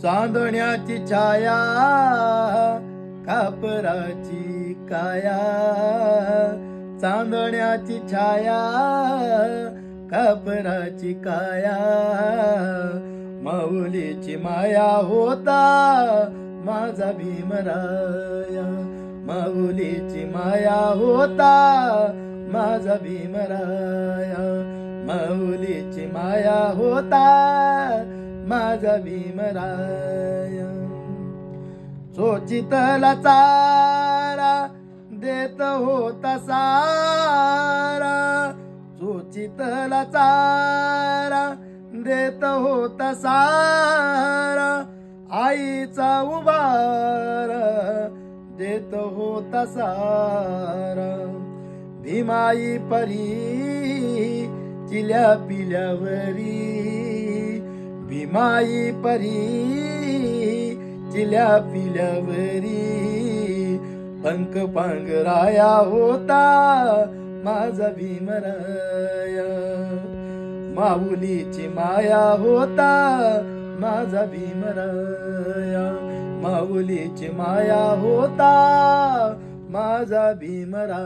चांदण्याची छाया कापराची काया, चांदण्याची छाया कापराची काया, माऊलीची माया होता माझा भीमराया, माऊलीची माया होता माझा भीमराया, माऊलीची माया होता माझा भीमराया. सोचितला चारा देत होता सारा, सोचितला चारा देत होता सारा, आईचा उभारा देत होता सारा. भीमाई परी चिल्या पिल्यावरी, भीमाई परी चिल्या पिल्यावरी, पंख पांघराया होता माझा भीमराया, माऊलीची माया होता माझा भीमराया, माऊलीची माया होता माझा भीमराया.